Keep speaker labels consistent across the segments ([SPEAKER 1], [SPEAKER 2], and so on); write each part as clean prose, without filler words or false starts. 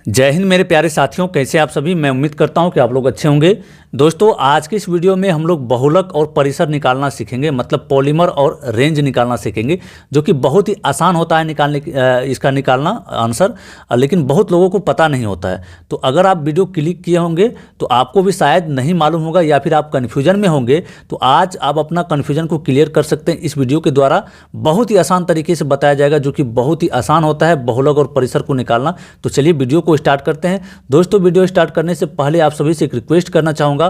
[SPEAKER 1] जय हिंद मेरे प्यारे साथियों, कैसे आप सभी। मैं उम्मीद करता हूं कि आप लोग अच्छे होंगे। दोस्तों, आज की इस वीडियो में हम लोग बहुलक और परिसर निकालना सीखेंगे, मतलब पॉलीमर और रेंज निकालना सीखेंगे, जो कि बहुत ही आसान होता है इसका निकालना आंसर, लेकिन बहुत लोगों को पता नहीं होता है। तो अगर आप वीडियो क्लिक किए होंगे तो आपको भी शायद नहीं मालूम होगा या फिर आप कन्फ्यूजन में होंगे, तो आज आप अपना कन्फ्यूजन को क्लियर कर सकते हैं इस वीडियो के द्वारा। बहुत ही आसान तरीके से बताया जाएगा, जो कि बहुत ही आसान होता है बहुलक और परिसर को निकालना। तो चलिए वीडियो को स्टार्ट करते हैं। दोस्तों, वीडियो स्टार्ट करने से पहले आप सभी से एक रिक्वेस्ट करना चाहूँगा,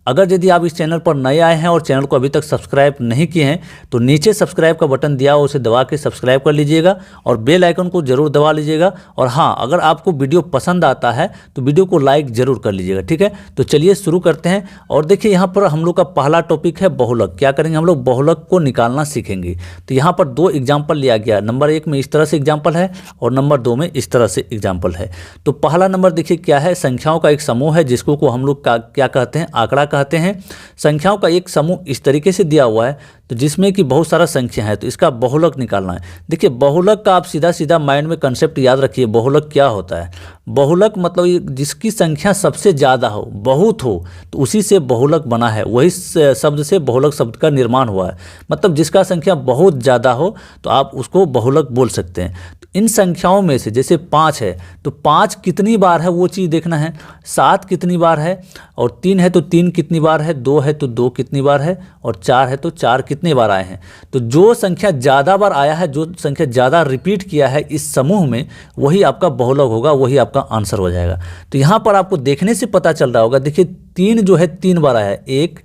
[SPEAKER 1] अगर यदि आप इस चैनल पर नए आए हैं और चैनल को अभी तक सब्सक्राइब नहीं किए हैं तो नीचे सब्सक्राइब का बटन दिया हो, उसे दबा के सब्सक्राइब कर लीजिएगा और बेल आइकन को जरूर दबा लीजिएगा। और हाँ, अगर आपको वीडियो पसंद आता है तो वीडियो को लाइक जरूर कर लीजिएगा, ठीक है। तो चलिए शुरू करते हैं। और देखिए, यहाँ पर हम लोग का पहला टॉपिक है बहुलक। क्या करेंगे हम लोग? बहुलक को निकालना सीखेंगे। तो यहाँ पर दो एग्जाम्पल लिया गया, नंबर 1 में इस तरह से एग्जाम्पल है और नंबर 2 में इस तरह से एग्जाम्पल है। तो पहला नंबर देखिए क्या है, संख्याओं का एक समूह है जिसको हम लोग क्या कहते हैं? आंकड़ा कहते हैं। संख्याओं का एक समूह इस तरीके से दिया हुआ है, तो जिसमें कि बहुत सारा संख्या है, तो इसका बहुलक निकालना है। देखिए, बहुलक का आप सीधा सीधा माइंड में कंसेप्ट याद रखिए। बहुलक क्या होता है? बहुलक मतलब जिसकी संख्या सबसे ज़्यादा हो, बहुत हो, तो उसी से बहुलक बना है। वही शब्द से बहुलक शब्द का निर्माण हुआ है। मतलब जिसका संख्या बहुत ज़्यादा हो तो आप उसको बहुलक बोल सकते हैं। तो इन संख्याओं में से जैसे 5 है तो 5 कितनी बार है वो चीज़ देखना है। 7 कितनी बार है, और 3 है तो 3 कितनी बार है, 2 है तो 2 कितनी बार है, और 4 है तो 4 कितने बार आए हैं। तो जो संख्या ज़्यादा बार आया है, जो संख्या ज़्यादा रिपीट किया है इस समूह में, वही आपका बहुलक होगा, वही आपका आंसर हो जाएगा। तो यहाँ पर आपको देखने से पता चल रहा होगा, देखिए 3 जो है 3 बार आया है, 1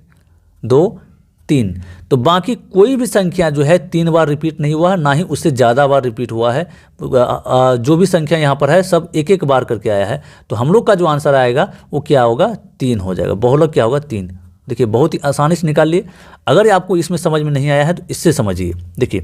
[SPEAKER 1] 2 3। तो बाकी कोई भी संख्या जो है 3 बार रिपीट नहीं हुआ है, ना ही उससे ज़्यादा बार रिपीट हुआ है। जो भी संख्या यहाँ पर है सब एक एक बार करके आया है। तो हम लोग का जो आंसर आएगा वो क्या होगा? 3 हो जाएगा। बहुलक क्या होगा? 3। देखिए, बहुत ही आसानी से निकाल लिए। अगर आपको इसमें समझ में नहीं आया है तो इससे समझिए। देखिए,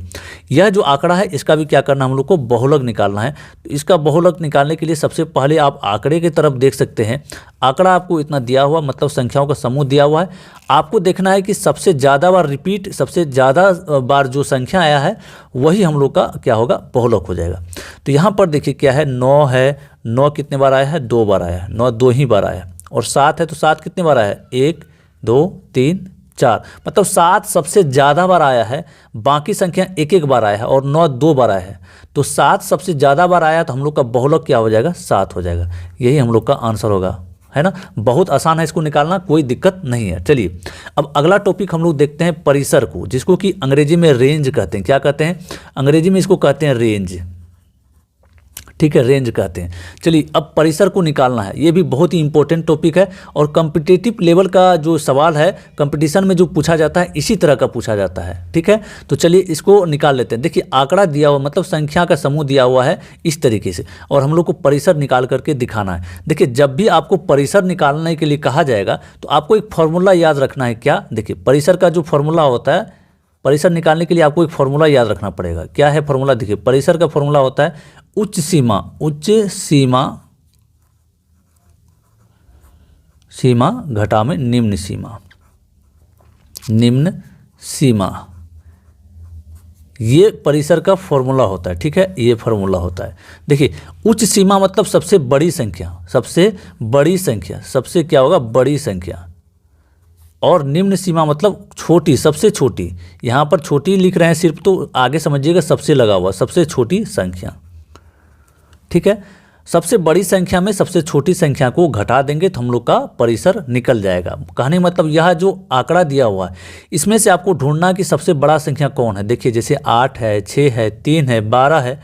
[SPEAKER 1] यह जो आंकड़ा है इसका भी क्या करना है, हम लोग को बहुलक निकालना है। तो इसका बहुलक निकालने के लिए सबसे पहले आप आंकड़े की तरफ देख सकते हैं। आंकड़ा आपको इतना दिया हुआ, मतलब संख्याओं का समूह दिया हुआ है। आपको देखना है कि सबसे ज़्यादा बार रिपीट, सबसे ज़्यादा बार जो संख्या आया है वही हम लोग का क्या होगा? बहुलक हो जाएगा। तो यहाँ पर देखिए क्या है, 9 है, 9 कितने बार आया है? 2 बार आया है। 9 2 ही बार आया है। और 7 है तो 7 कितने बार आया है? 1 2 3 4। मतलब 7 सबसे ज़्यादा बार आया है, बाकी संख्या एक एक बार आया है, और 9 2 बार आया है। तो 7 सबसे ज़्यादा बार आया तो हम लोग का बहुलक क्या हो जाएगा? 7 हो जाएगा। यही हम लोग का आंसर होगा, है ना। बहुत आसान है इसको निकालना, कोई दिक्कत नहीं है। चलिए, अब अगला टॉपिक हम लोग देखते हैं परिसर को, जिसको कि अंग्रेजी में रेंज कहते हैं। क्या कहते हैं? अंग्रेजी में इसको कहते हैं रेंज, ठीक है, रेंज कहते हैं। चलिए, अब परिसर को निकालना है। ये भी बहुत ही इंपॉर्टेंट टॉपिक है और कॉम्पिटिटिव लेवल का जो सवाल है, कंपटीशन में जो पूछा जाता है इसी तरह का पूछा जाता है, ठीक है। तो चलिए इसको निकाल लेते हैं। देखिए, आंकड़ा दिया हुआ, मतलब संख्या का समूह दिया हुआ है इस तरीके से, और हम लोग को परिसर निकाल करके दिखाना है। देखिए, जब भी आपको परिसर निकालने के लिए कहा जाएगा तो आपको एक फॉर्मूला याद रखना है। क्या? देखिए, परिसर का जो फॉर्मूला होता है, परिसर निकालने के लिए आपको एक फॉर्मूला याद रखना पड़ेगा। क्या है फॉर्मूला? देखिए, परिसर का फॉर्मूला होता है उच्च सीमा घटा में निम्न सीमा। ये परिसर का फॉर्मूला होता है, ठीक है, ये फॉर्मूला होता है। देखिए, उच्च सीमा मतलब सबसे बड़ी संख्या, सबसे क्या होगा? बड़ी संख्या। और निम्न सीमा मतलब छोटी, सबसे छोटी। यहाँ पर छोटी लिख रहे हैं सिर्फ, तो आगे समझिएगा सबसे लगा हुआ, सबसे छोटी संख्या, ठीक है। सबसे बड़ी संख्या में सबसे छोटी संख्या को घटा देंगे तो हम लोग का परिसर निकल जाएगा। कहने मतलब यह जो आंकड़ा दिया हुआ है इसमें से आपको ढूंढना कि सबसे बड़ा संख्या कौन है। देखिए, जैसे 8 है, 6 है, 3 है, 12 है,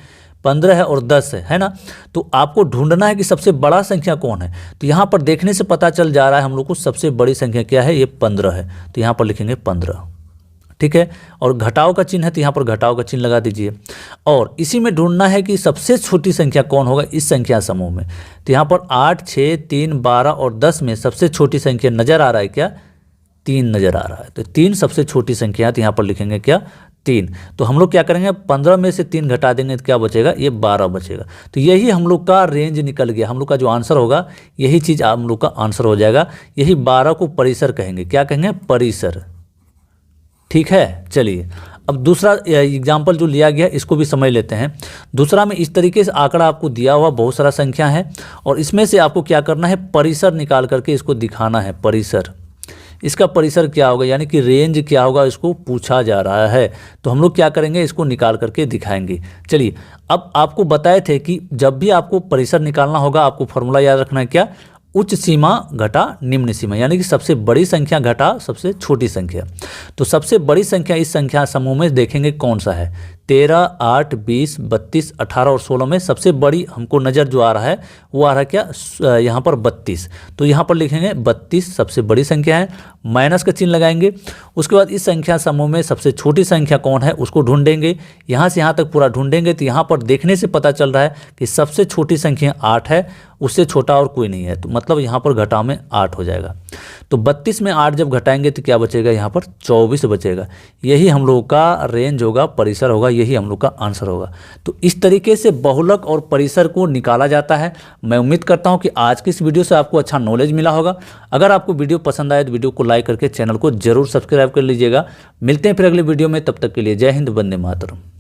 [SPEAKER 1] 15 है और 10 है ना। तो आपको ढूंढना है कि सबसे बड़ा संख्या कौन है। तो यहाँ पर देखने से पता चल जा रहा है हम लोग को सबसे बड़ी संख्या क्या है? ये 15 है। तो यहाँ पर लिखेंगे 15, ठीक है। और घटाव का चिन्ह है तो यहाँ पर घटाव का चिन्ह लगा दीजिए। और इसी में ढूंढना है कि सबसे छोटी संख्या कौन होगा इस संख्या समूह में। तो यहाँ पर 8 6 3 12 और 10 में सबसे छोटी संख्या नज़र आ रहा है क्या? 3 नज़र आ रहा है। तो 3 सबसे छोटी संख्या है, तो यहाँ पर लिखेंगे क्या? 3। तो हम लोग क्या करेंगे? 15 में से 3 घटा देंगे तो क्या बचेगा? ये 12 बचेगा। तो यही हम लोग का रेंज निकल गया। हम लोग का जो आंसर होगा यही चीज़ हम लोग का आंसर हो जाएगा। यही 12 को परिसर कहेंगे। क्या कहेंगे? परिसर, ठीक है। चलिए, अब दूसरा एग्जाम्पल जो लिया गया इसको भी समझ लेते हैं। दूसरा में इस तरीके से आंकड़ा आपको दिया हुआ बहुत सारा संख्या है और इसमें से आपको क्या करना है, परिसर निकाल करके इसको दिखाना है। परिसर, इसका परिसर क्या होगा, यानी कि रेंज क्या होगा, इसको पूछा जा रहा है। तो हम लोग क्या करेंगे, इसको निकाल करके दिखाएंगे। चलिए, अब आपको बताए थे कि जब भी आपको परिसर निकालना होगा आपको फॉर्मूला याद रखना है, क्या, उच्च सीमा घटा निम्न सीमा, यानी कि सबसे बड़ी संख्या घटा सबसे छोटी संख्या। तो सबसे बड़ी संख्या इस संख्या समूह में देखेंगे कौन सा है, 13, 8, 20, 32, 18 और 16 में सबसे बड़ी हमको नज़र जो आ रहा है वो आ रहा है क्या, यहाँ पर 32। तो यहाँ पर लिखेंगे 32 सबसे बड़ी संख्या है, माइनस का चिन्ह लगाएंगे। उसके बाद इस संख्या समूह में सबसे छोटी संख्या कौन है उसको ढूंढेंगे, यहाँ से यहाँ तक पूरा ढूंढेंगे। तो यहाँ पर देखने से पता चल रहा है कि सबसे छोटी संख्या 8 है, उससे छोटा और कोई नहीं है। तो मतलब यहाँ पर घटाव में 8 हो जाएगा। तो 32 में 8 जब घटाएंगे तो क्या बचेगा, यहाँ पर 24 बचेगा। यही हम लोगों का रेंज होगा, परिसर होगा, यही हम लोग का आंसर होगा। तो इस तरीके से बहुलक और परिसर को निकाला जाता है। मैं उम्मीद करता हूँ कि आज की इस वीडियो से आपको अच्छा नॉलेज मिला होगा। अगर आपको वीडियो पसंद आए तो वीडियो को लाइक करके चैनल को जरूर सब्सक्राइब कर लीजिएगा। मिलते हैं फिर अगले वीडियो में, तब तक के लिए जय हिंद, वंदे मातरम।